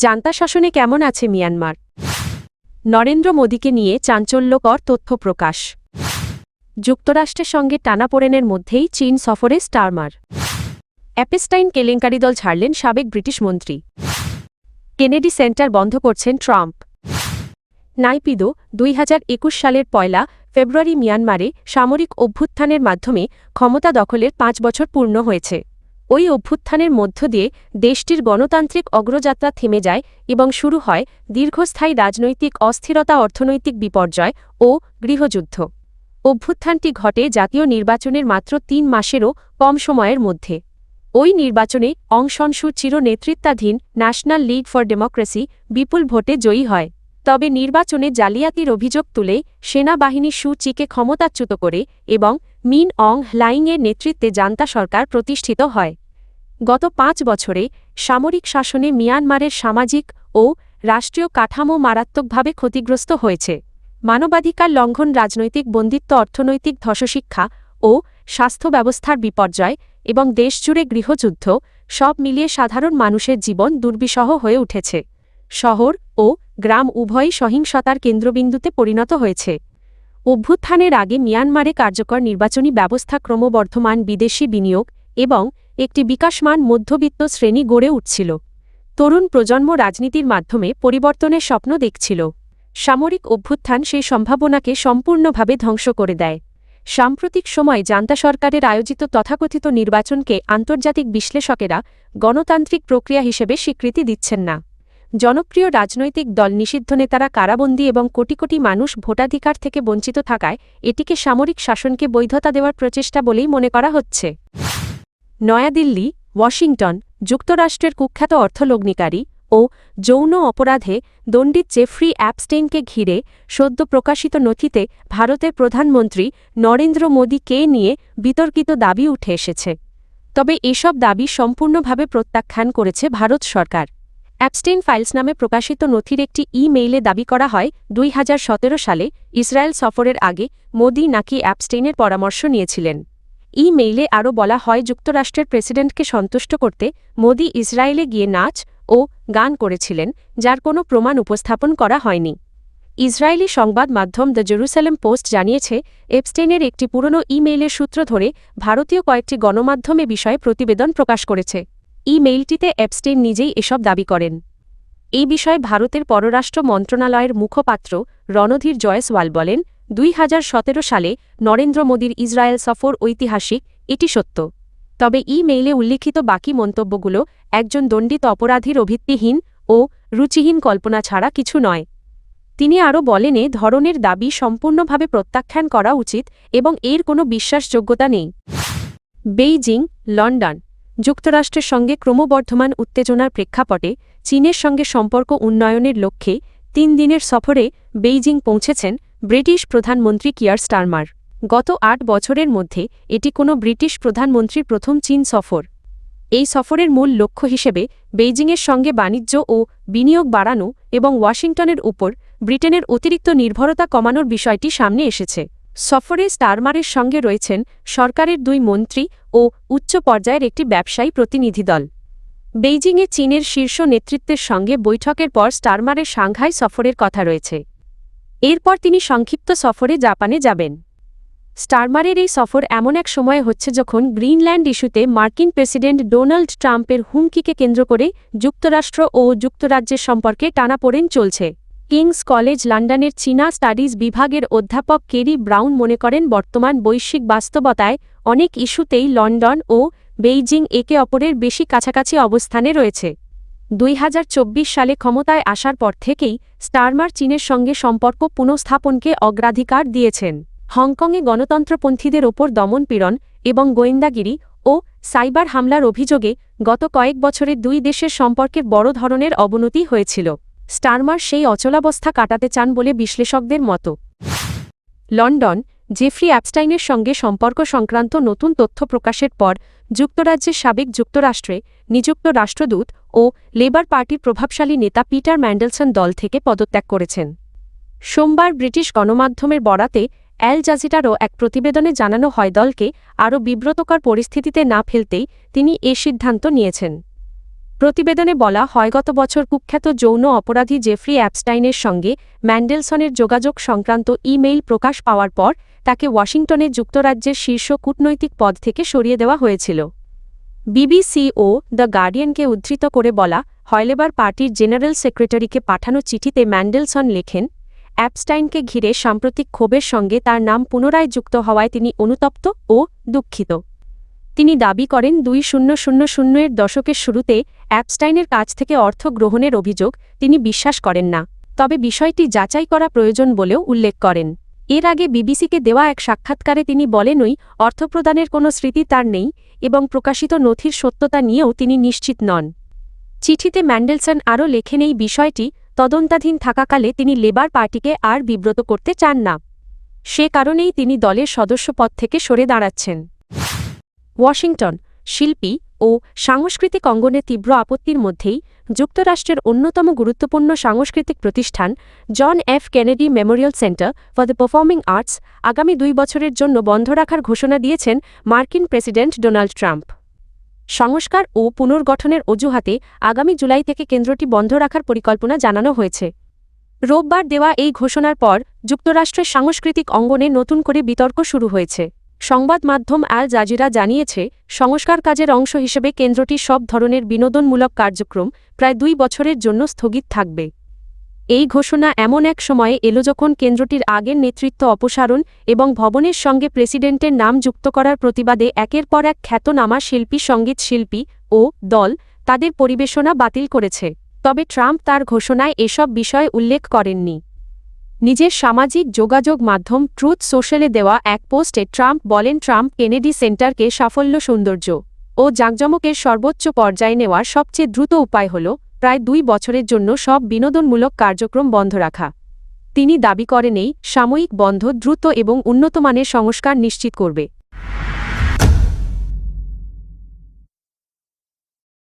Junta শাসনে কেমন আছে মিয়ানমার? নরেন্দ্র মোদীকে নিয়ে চাঞ্চল্যকর তথ্য প্রকাশ। যুক্তরাষ্ট্রের সঙ্গে টানাপোড়েনের মধ্যেই চীন সফরে স্টারমার। অ্যাপেস্টাইন কেলেঙ্কারি দল ছাড়লেন সাবেক ব্রিটিশ মন্ত্রী। কেনেডি সেন্টার বন্ধ করছেন ট্রাম্প। নাইপিদো ২০২১ সালের ১ ফেব্রুয়ারি মিয়ানমারে সামরিক অভ্যুত্থানের মাধ্যমে ক্ষমতা দখলের ৫ বছর পূর্ণ হয়েছে। ওই অভ্যুত্থানের মধ্য দিয়ে দেশটির গণতান্ত্রিক অগ্রযাত্রা থেমে যায় এবং শুরু হয় দীর্ঘস্থায়ী রাজনৈতিক অস্থিরতা, অর্থনৈতিক বিপর্যয় ও গৃহযুদ্ধ। অভ্যুত্থানটি ঘটে জাতীয় নির্বাচনের মাত্র ৩ মাসেরও কম সময়ের মধ্যে। ওই নির্বাচনে অং সান সু চির নেতৃত্বাধীন ন্যাশনাল লীগ ফর ডেমোক্রেসি বিপুল ভোটে জয়ী হয়। তবে নির্বাচনে জালিয়াতির অভিযোগ তুলে সেনাবাহিনী সু চিকে ক্ষমতাচ্যুত করে এবং মিন অং হ্লাইংয়ের নেতৃত্বে জান্তা সরকার প্রতিষ্ঠিত হয়। গত ৫ বছরে সামরিক শাসনে মিয়ানমারের সামাজিক ও রাষ্ট্রীয় কাঠামো মারাত্মকভাবে ক্ষতিগ্রস্ত হয়েছে। মানবাধিকার লঙ্ঘন, রাজনৈতিক বন্দিত্ব, অর্থনৈতিক ধ্বংসশিক্ষা ও স্বাস্থ্য ব্যবস্থার বিপর্যয় এবং দেশজুড়ে গৃহযুদ্ধ সব মিলিয়ে সাধারণ মানুষের জীবন দুর্বিষহ হয়ে উঠেছে। শহর ও গ্রাম উভয়ই সহিংসতার কেন্দ্রবিন্দুতে পরিণত হয়েছে। অভ্যুত্থানের আগে মিয়ানমারে কার্যকর নির্বাচনী ব্যবস্থা, ক্রমবর্ধমান বিদেশি বিনিয়োগ এবং একটি বিকাশমান মধ্যবিত্ত শ্রেণী গড়ে উঠছিল। তরুণ প্রজন্ম রাজনীতির মাধ্যমে পরিবর্তনের স্বপ্ন দেখছিল। সামরিক অভ্যুত্থান সেই সম্ভাবনাকে সম্পূর্ণভাবে ধ্বংস করে দেয়। সাম্প্রতিক সময়ে জান্তা সরকারের আয়োজিত তথাকথিত নির্বাচনকে আন্তর্জাতিক বিশ্লেষকেরা গণতান্ত্রিক প্রক্রিয়া হিসেবে স্বীকৃতি দিচ্ছেন না। জনপ্রিয় রাজনৈতিক দল, নিষিদ্ধ নেতারা কারাবন্দী এবং কোটি কোটি মানুষ ভোটাধিকার থেকে বঞ্চিত থাকায় এটিকে সামরিক শাসনকে বৈধতা দেওয়ার প্রচেষ্টা বলেই মনে করা হচ্ছে। নয়াদিল্লি, ওয়াশিংটন, যুক্তরাষ্ট্রের কুখ্যাত অর্থলগ্নিকারী ও যৌন অপরাধে দণ্ডিত জেফ্রি অ্যাপস্টেইনকে ঘিরে সদ্য প্রকাশিত নথিতে ভারতের প্রধানমন্ত্রী নরেন্দ্র মোদীকে নিয়ে বিতর্কিত দাবি উঠে এসেছে। তবে এসব দাবি সম্পূর্ণভাবে প্রত্যাখ্যান করেছে ভারত সরকার। অ্যাপস্টেইন ফাইলস নামে প্রকাশিত নথির একটি ই-মেইলে দাবি করা হয় ২০১৭ সালে ইসরায়েল সফরের আগে মোদি নাকি অ্যাপস্টেইনের পরামর্শ নিয়েছিলেন। ই-মেইলে আরও বলা হয়, যুক্তরাষ্ট্রের প্রেসিডেন্টকে সন্তুষ্ট করতে মোদি ইসরায়েলে গিয়ে নাচ ও গান করেছিলেন, যার কোনো প্রমাণ উপস্থাপন করা হয়নি। ইসরায়েলি সংবাদ মাধ্যম দ্য জেরুসালেম পোস্ট জানিয়েছে, এপস্টেইনের একটি পুরনো ই-মেইলের সূত্র ধরে ভারতীয় কয়েকটি গণমাধ্যমে বিষয়ে প্রতিবেদন প্রকাশ করেছে। ই-মেইলটিতে এপস্টেইন নিজেই এসব দাবি করেন। এই বিষয়ে ভারতের পররাষ্ট্র মন্ত্রণালয়ের মুখপাত্র রণধীর জয়সওয়াল বলেন, ২০১৭ সালে নরেন্দ্র মোদীর ইসরায়েল সফর ঐতিহাসিক, এটি সত্য। তবে ই-মেইলে উল্লিখিত বাকি মন্তব্যগুলো একজন দণ্ডিত অপরাধীর অভিত্তিহীন ও রুচিহীন কল্পনা ছাড়া কিছু নয়। তিনি আরও বলেন, এ ধরনের দাবি সম্পূর্ণভাবে প্রত্যাখ্যান করা উচিত এবং এর কোনো বিশ্বাসযোগ্যতা নেই। Beijing, London. যুক্তরাষ্ট্রের সঙ্গে ক্রমবর্ধমান উত্তেজনার প্রেক্ষাপটে চীনের সঙ্গে সম্পর্ক উন্নয়নের লক্ষ্যে ৩ দিনের সফরে বেইজিং পৌঁছেছেন ব্রিটিশ প্রধানমন্ত্রী কিয়ার স্টারমার। গত ৮ বছরের মধ্যে এটি কোনো ব্রিটিশ প্রধানমন্ত্রীর প্রথম চীন সফর। এই সফরের মূল লক্ষ্য হিসেবে বেইজিংয়ের সঙ্গে বাণিজ্য ও বিনিয়োগ বাড়ানো এবং ওয়াশিংটনের উপর ব্রিটেনের অতিরিক্ত নির্ভরতা কমানোর বিষয়টি সামনে এসেছে। সফরে স্টারমারের সঙ্গে রয়েছেন সরকারের ২ মন্ত্রী ও উচ্চ পর্যায়ের একটি ব্যবসায়ী প্রতিনিধিদল। বেইজিংয়ে চীনের শীর্ষ নেতৃত্বের সঙ্গে বৈঠকের পর স্টারমারের সাংহাই সফরের কথা রয়েছে। এরপর তিনি সংক্ষিপ্ত সফরে জাপানে যাবেন। স্টারমারের এই সফর এমন এক সময়ে হচ্ছে যখন গ্রিনল্যান্ড ইস্যুতে মার্কিন প্রেসিডেন্ট ডোনাল্ড ট্রাম্পের হুমকিকে কেন্দ্র করে যুক্তরাষ্ট্র ও যুক্তরাজ্যের সম্পর্কে টানাপোড়েন চলছে। কিংস কলেজ লন্ডনের চীনা স্টাডিজ বিভাগের অধ্যাপক কেরি ব্রাউন মনে করেন, বর্তমান বৈশ্বিক বাস্তবতায় অনেক ইস্যুতেই লন্ডন ও বেইজিং একে অপরের বেশি কাছাকাছি অবস্থানে রয়েছে। ২০২৪ সালে ক্ষমতায় আসার পর থেকেই স্টারমার চীনের সঙ্গে সম্পর্ক পুনঃস্থাপনকে অগ্রাধিকার দিয়েছেন। হংকংয়ে গণতন্ত্রপন্থীদের ওপর দমনপীড়ন এবং গোয়েন্দাগিরি ও সাইবার হামলার অভিযোগে গত কয়েক বছরে ২ দেশের সম্পর্কের বড় ধরনের অবনতি হয়েছিল। স্টারমার সেই অচলাবস্থা কাটাতে চান বলে বিশ্লেষকদের মতো। লন্ডন। জেফ্রি অ্যাপস্টাইনের সঙ্গে সম্পর্ক সংক্রান্ত নতুন তথ্য প্রকাশের পর যুক্তরাজ্যের সাবেক যুক্তরাষ্ট্রে নিযুক্ত রাষ্ট্রদূত ও লেবার পার্টির প্রভাবশালী নেতা পিটার ম্যান্ডেলসন দল থেকে পদত্যাগ করেছেন। সোমবার ব্রিটিশ গণমাধ্যমের বরাতে অ্যাল জাজিরারও এক প্রতিবেদনে জানানো হয়, দলকে আরও বিব্রতকর পরিস্থিতিতে না ফেলতেই তিনি এ সিদ্ধান্ত নিয়েছেন। প্রতিবেদনে বলা হয় গত বছর কুখ্যাত যৌন অপরাধী জেফ্রি অ্যাপস্টাইনের সঙ্গে ম্যান্ডেলসনের যোগাযোগ সংক্রান্ত ইমেইল প্রকাশ পাওয়ার পর তাকে ওয়াশিংটনে যুক্তরাজ্যের শীর্ষ কূটনৈতিক পদ থেকে সরিয়ে দেওয়া হয়েছিল। বিবিসি ও দ্য গার্ডিয়ানকে উদ্ধৃত করে বলা হয় লেবার পার্টির জেনারেল সেক্রেটারিকে পাঠানো চিঠিতে ম্যান্ডেলসন লেখেন, অ্যাপস্টাইনকে ঘিরে সাম্প্রতিক ক্ষোভের সঙ্গে তার নাম পুনরায় যুক্ত হওয়ায় তিনি অনুতপ্ত ও দুঃখিত। তিনি দাবি করেন 2000 এর দশকের শুরুতে অ্যাপস্টাইনের কাছ থেকে অর্থ গ্রহণের অভিযোগ তিনি বিশ্বাস করেন না, তবে বিষয়টি যাচাই করা প্রয়োজন বলেও উল্লেখ করেন। এর আগে বিবিসিকে দেওয়া এক সাক্ষাৎকারে তিনি বলেনই অর্থপ্রদানের কোনো স্মৃতি তার নেই এবং প্রকাশিত নথির সত্যতা নিয়েও তিনি নিশ্চিত নন। চিঠিতে ম্যান্ডেলসন আরও লেখেন এই বিষয়টি তদন্তাধীন থাকাকালে তিনি লেবার পার্টিকে আর বিব্রত করতে চান না। সে কারণেই তিনি দলের সদস্যপদ থেকে সরে দাঁড়াচ্ছেন। ওয়াশিংটন শিল্পী ও সাংস্কৃতিক অঙ্গনে তীব্র আপত্তির মধ্যেই যুক্তরাষ্ট্রের অন্যতম গুরুত্বপূর্ণ সাংস্কৃতিক প্রতিষ্ঠান John F Kennedy Memorial Center for the Performing Arts আগামী 2 বছরের জন্য বন্ধ রাখার ঘোষণা দিয়েছেন মার্কিন প্রেসিডেন্ট ডোনাল্ড ট্রাম্প। সংস্কার ও পুনর্গঠনের অজুহাতে আগামী জুলাই থেকে কেন্দ্রটি বন্ধ রাখার পরিকল্পনা জানানো হয়েছে। রোববার দেওয়া এই ঘোষণার পর যুক্তরাষ্ট্রের সাংস্কৃতিক অঙ্গনে নতুন করে বিতর্ক শুরু হয়েছে। সংবাদ মাধ্যম আল জাজিরা জানিয়েছে, সংস্কার কাজের অংশ হিসেবে কেন্দ্রটি সব ধরনের বিনোদনমূলক কার্যক্রম প্রায় 2 বছরের জন্য স্থগিত থাকবে। এই ঘোষণা এমন এক সময়ে এলো যখন কেন্দ্রটির আগের নেতৃত্ব অপসারণ এবং ভবনের সঙ্গে প্রেসিডেন্টের নাম যুক্ত করার প্রতিবাদে একের পর এক খ্যাতনামা শিল্পী, সঙ্গীত শিল্পী ও দল তাদের পরিবেশনা বাতিল করেছে। তবে ট্রাম্প তার ঘোষণায় এসব বিষয় উল্লেখ করেননি। নিজের সামাজিক যোগাযোগ মাধ্যম ট্রুথ সোশ্যালে দেওয়া এক পোস্টে ট্রাম্প বলেন, ট্রাম্প কেনেডি সেন্টারকে সাফল্য, সৌন্দর্য ও জাঁকজমকের সর্বোচ্চ পর্যায়ে নেওয়ার সবচেয়ে দ্রুত উপায় হল প্রায় 2 বছরের জন্য সব বিনোদনমূলক কার্যক্রম বন্ধ রাখা। তিনি দাবি করেন এই সাময়িক বন্ধ দ্রুত এবং উন্নতমানের সংস্কার নিশ্চিত করবে।